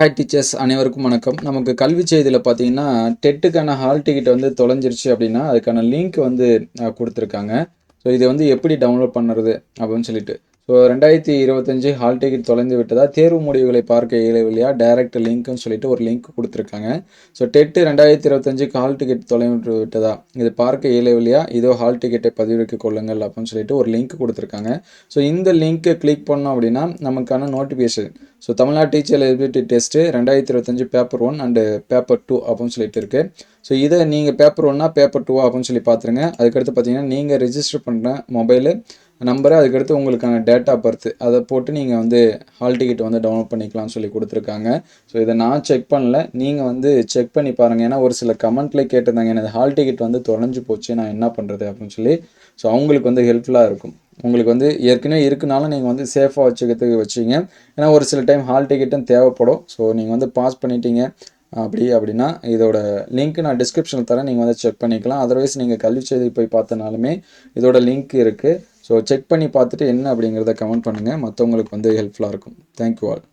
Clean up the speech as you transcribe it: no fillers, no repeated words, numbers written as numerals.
Hi teachers அனைவருக்கும் வணக்கம். நமக்கு கல்வி செய்தியில பார்த்தீங்கன்னா, டெட்டுக்கான ஹால் டிக்கெட் வந்து தொலைஞ்சிருச்சு அப்படின்னா, அதுக்கான லிங்க் வந்து குடுத்துருக்காங்க. ஸோ இத வந்து எப்படி டவுன்லோட் பண்ணுறது அப்படின்னு சொல்லிட்டு. ஸோ 2025 ஹால் டிக்கெட் தொலைந்து விட்டதா, தேர்வு முடிவுகளை பார்க்க இயலவில்லையா, டைரக்ட் லிங்க்ன்னு சொல்லிட்டு ஒரு லிங்க் குடுத்துருக்காங்க. ஸோ டெட் 2025க்கு ஹால் டிக்கெட் தொலைந்து விட்டதா, இது பார்க்க இயலவில்லையா, இதோ ஹால் டிக்கெட்டை பதிவிறக்கிக் கொள்ளுங்கள் அப்படின்னு சொல்லிட்டு ஒரு லிங்க் குடுத்துருக்காங்க. ஸோ இந்த லிங்க்கை கிளிக் பண்ணோம் அப்படின்னா, நமக்கான notification so Tamil Nadu teacher eligibility test 2025 paper 1 and paper 2 அப்படின்னு சொல்லிட்டு இருக்குது. ஸோ இதை நீங்கள் பேப்பர் 1 பேப்பர் 2 அப்படின்னு சொல்லி பார்த்துருங்க. அதுக்கடுத்து பார்த்தீங்கன்னா நீங்கள் ரெஜிஸ்டர் பண்ணுற மொபைலு நம்பரு, அதுக்கடுத்து உங்களுக்கான டேட் ஆஃப் பர்த் அதை போட்டு நீங்கள் வந்து ஹால் டிக்கெட் வந்து டவுன்லோட் பண்ணிக்கலாம்னு சொல்லி கொடுத்துருக்காங்க. ஸோ இதை நான் செக் பண்ணல, நீங்கள் வந்து செக் பண்ணி பாருங்கள். ஏன்னா ஒரு சில கமெண்ட்லேயே கேட்டிருந்தாங்க, எனது ஹால் டிக்கெட் வந்து தொலைஞ்சு போச்சு, நான் என்ன பண்ணுறது அப்படின்னு சொல்லி. ஸோ அவங்களுக்கு வந்து ஹெல்ப்ஃபுல்லாக இருக்கும். உங்களுக்கு வந்து ஏற்கனவே இருக்குனாலும் நீங்கள் வந்து சேஃபாக வச்சுக்கிறதுக்கு வச்சிங்க. ஏன்னா ஒரு சில டைம் ஹால் டிக்கெட்டும் தேவைப்படும். ஸோ நீங்கள் வந்து பாஸ் பண்ணிட்டீங்க அப்படின்னா இதோட லிங்க் நான் டிஸ்கிரிப்ஷனில் தரேன், நீங்கள் வந்து செக் பண்ணிக்கலாம். அதர்வைஸ் நீங்கள் கல்வி செய்தி போய் பார்த்தனாலுமே இதோட லிங்க் இருக்குது. ஸோ செக் பண்ணி பார்த்துட்டு என்ன அப்படிங்கிறத கமெண்ட் பண்ணுங்கள், மற்றவங்களுக்கு வந்து ஹெல்ப்ஃபுல்லாக இருக்கும். Thank you all.